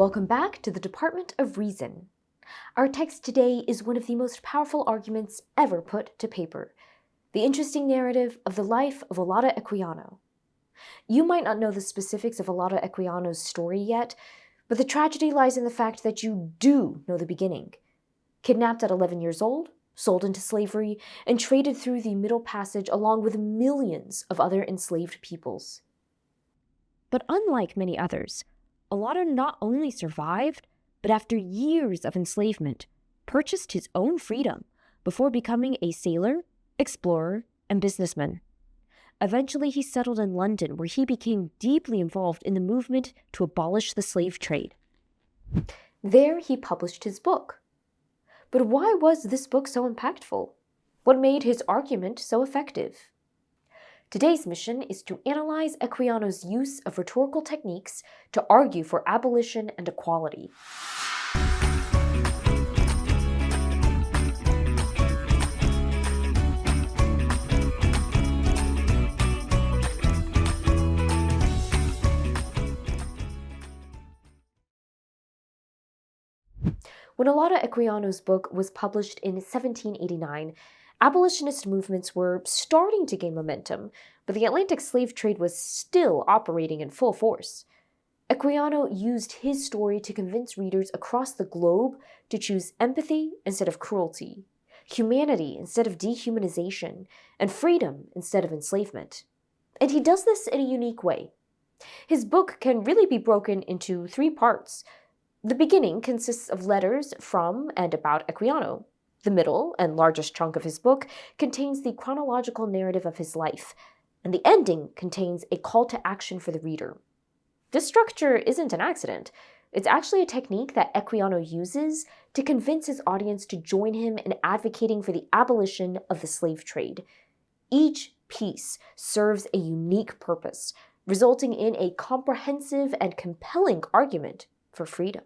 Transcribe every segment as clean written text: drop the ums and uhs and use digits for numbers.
Welcome back to the Department of Reason. Our text today is one of the most powerful arguments ever put to paper, the interesting narrative of the life of Olaudah Equiano. You might not know the specifics of Olaudah Equiano's story yet, but the tragedy lies in the fact that you do know the beginning. Kidnapped at 11 years old, sold into slavery, and traded through the Middle Passage along with millions of other enslaved peoples. But unlike many others, Olaudah not only survived, but after years of enslavement, purchased his own freedom before becoming a sailor, explorer, and businessman. Eventually, he settled in London, where he became deeply involved in the movement to abolish the slave trade. There, he published his book. But why was this book so impactful? What made his argument so effective? Today's mission is to analyze Equiano's use of rhetorical techniques to argue for abolition and equality. When Olaudah Equiano's book was published in 1789, abolitionist movements were starting to gain momentum, but the Atlantic slave trade was still operating in full force. Equiano used his story to convince readers across the globe to choose empathy instead of cruelty, humanity instead of dehumanization, and freedom instead of enslavement. And he does this in a unique way. His book can really be broken into three parts. The beginning consists of letters from and about Equiano. The middle and largest chunk of his book contains the chronological narrative of his life, and the ending contains a call to action for the reader. This structure isn't an accident. It's actually a technique that Equiano uses to convince his audience to join him in advocating for the abolition of the slave trade. Each piece serves a unique purpose, resulting in a comprehensive and compelling argument for freedom.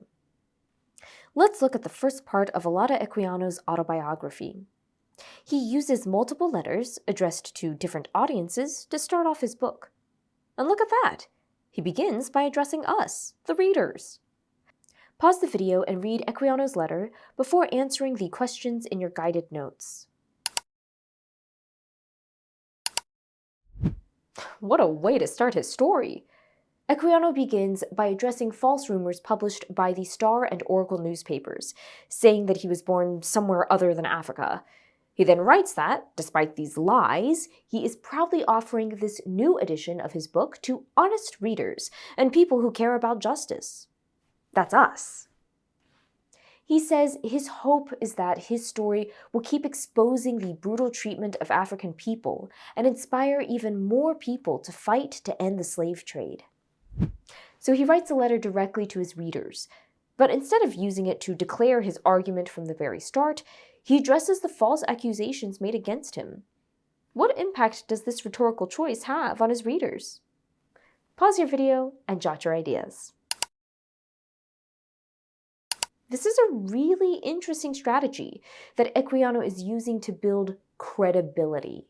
Let's look at the first part of Olaudah Equiano's autobiography. He uses multiple letters addressed to different audiences to start off his book. And look at that! He begins by addressing us, the readers. Pause the video and read Equiano's letter before answering the questions in your guided notes. What a way to start his story! Equiano begins by addressing false rumors published by the Star and Oracle newspapers, saying that he was born somewhere other than Africa. He then writes that, despite these lies, he is proudly offering this new edition of his book to honest readers and people who care about justice. That's us. He says his hope is that his story will keep exposing the brutal treatment of African people and inspire even more people to fight to end the slave trade. So he writes a letter directly to his readers, but instead of using it to declare his argument from the very start, he addresses the false accusations made against him. What impact does this rhetorical choice have on his readers? Pause your video and jot your ideas. This is a really interesting strategy that Equiano is using to build credibility.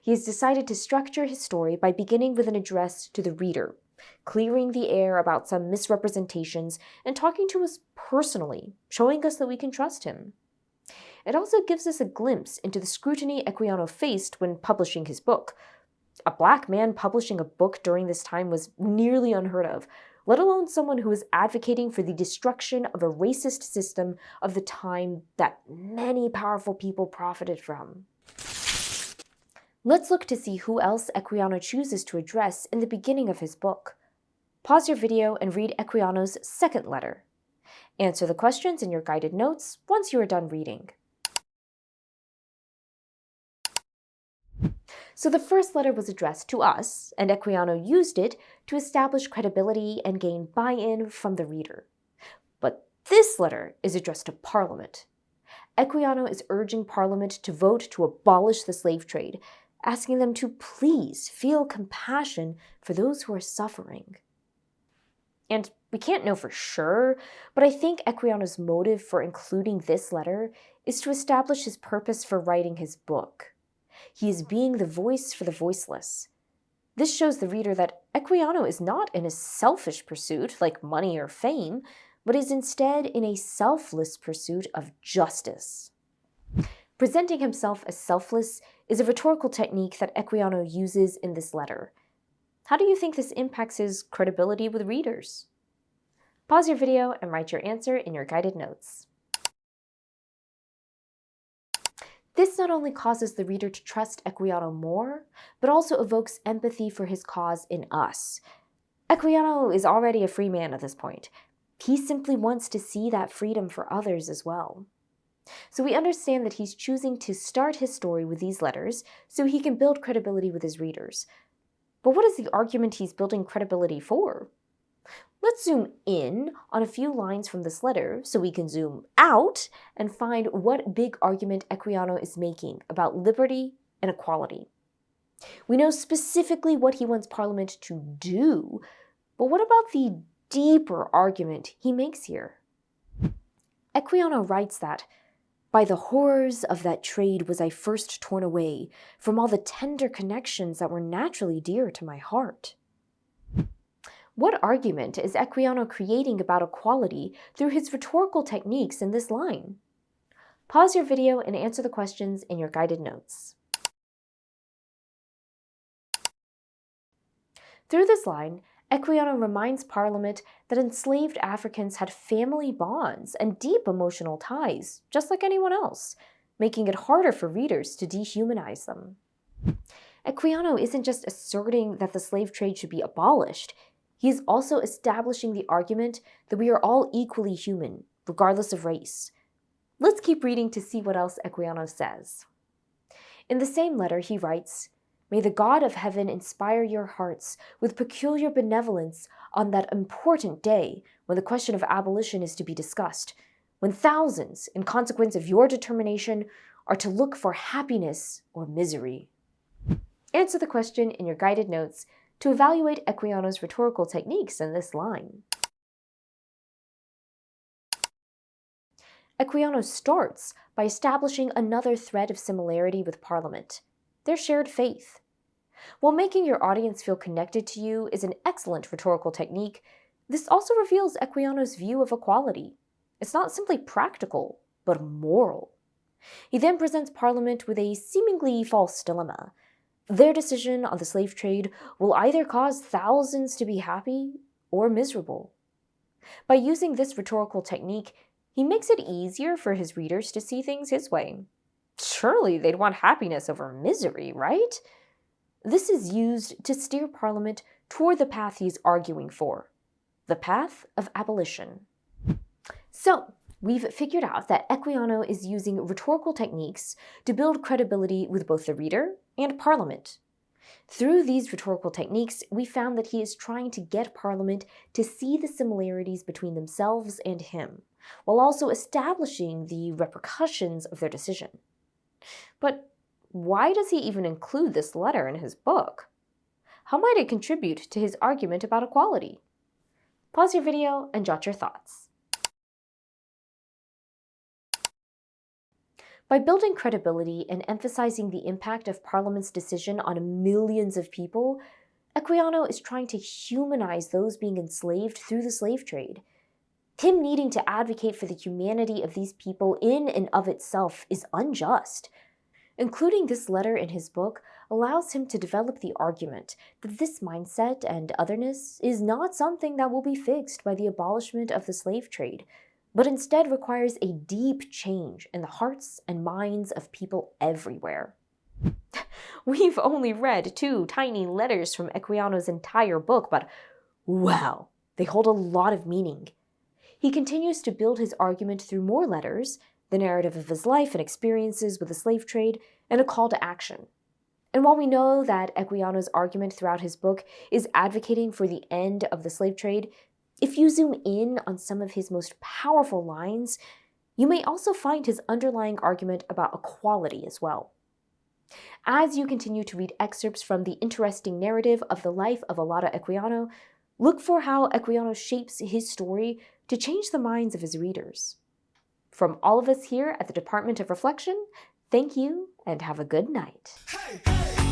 He has decided to structure his story by beginning with an address to the reader, clearing the air about some misrepresentations and talking to us personally, showing us that we can trust him. It also gives us a glimpse into the scrutiny Equiano faced when publishing his book. A black man publishing a book during this time was nearly unheard of, let alone someone who was advocating for the destruction of a racist system of the time that many powerful people profited from. Let's look to see who else Equiano chooses to address in the beginning of his book. Pause your video and read Equiano's second letter. Answer the questions in your guided notes once you are done reading. So the first letter was addressed to us, and Equiano used it to establish credibility and gain buy-in from the reader. But this letter is addressed to Parliament. Equiano is urging Parliament to vote to abolish the slave trade, asking them to please feel compassion for those who are suffering. And we can't know for sure, but I think Equiano's motive for including this letter is to establish his purpose for writing his book. He is being the voice for the voiceless. This shows the reader that Equiano is not in a selfish pursuit like money or fame, but is instead in a selfless pursuit of justice. Presenting himself as selfless is a rhetorical technique that Equiano uses in this letter. How do you think this impacts his credibility with readers? Pause your video and write your answer in your guided notes. This not only causes the reader to trust Equiano more, but also evokes empathy for his cause in us. Equiano is already a free man at this point. He simply wants to see that freedom for others as well. So we understand that he's choosing to start his story with these letters so he can build credibility with his readers. But what is the argument he's building credibility for? Let's zoom in on a few lines from this letter so we can zoom out and find what big argument Equiano is making about liberty and equality. We know specifically what he wants Parliament to do, but what about the deeper argument he makes here? Equiano writes that, "By the horrors of that trade was I first torn away from all the tender connections that were naturally dear to my heart." What argument is Equiano creating about equality through his rhetorical techniques in this line? Pause your video and answer the questions in your guided notes. Through this line, Equiano reminds Parliament that enslaved Africans had family bonds and deep emotional ties, just like anyone else, making it harder for readers to dehumanize them. Equiano isn't just asserting that the slave trade should be abolished. He is also establishing the argument that we are all equally human, regardless of race. Let's keep reading to see what else Equiano says. In the same letter, he writes, "May the God of heaven inspire your hearts with peculiar benevolence on that important day when the question of abolition is to be discussed, when thousands, in consequence of your determination, are to look for happiness or misery." Answer the question in your guided notes to evaluate Equiano's rhetorical techniques in this line. Equiano starts by establishing another thread of similarity with Parliament, their shared faith. While making your audience feel connected to you is an excellent rhetorical technique, this also reveals Equiano's view of equality. It's not simply practical, but moral. He then presents Parliament with a seemingly false dilemma. Their decision on the slave trade will either cause thousands to be happy or miserable. By using this rhetorical technique, he makes it easier for his readers to see things his way. Surely they'd want happiness over misery, right? This is used to steer Parliament toward the path he's arguing for, the path of abolition. So, we've figured out that Equiano is using rhetorical techniques to build credibility with both the reader and Parliament. Through these rhetorical techniques, we found that he is trying to get Parliament to see the similarities between themselves and him, while also establishing the repercussions of their decision. But why does he even include this letter in his book? How might it contribute to his argument about equality? Pause your video and jot your thoughts. By building credibility and emphasizing the impact of Parliament's decision on millions of people, Equiano is trying to humanize those being enslaved through the slave trade. Him needing to advocate for the humanity of these people in and of itself is unjust. Including this letter in his book allows him to develop the argument that this mindset and otherness is not something that will be fixed by the abolishment of the slave trade, but instead requires a deep change in the hearts and minds of people everywhere. We've only read 2 tiny letters from Equiano's entire book, but wow, they hold a lot of meaning. He continues to build his argument through more letters, the narrative of his life and experiences with the slave trade, and a call to action. And while we know that Equiano's argument throughout his book is advocating for the end of the slave trade, if you zoom in on some of his most powerful lines, you may also find his underlying argument about equality as well. As you continue to read excerpts from the interesting narrative of the life of Olaudah Equiano, look for how Equiano shapes his story to change the minds of his readers. From all of us here at the Department of Reflection, thank you and have a good night. Hey, hey.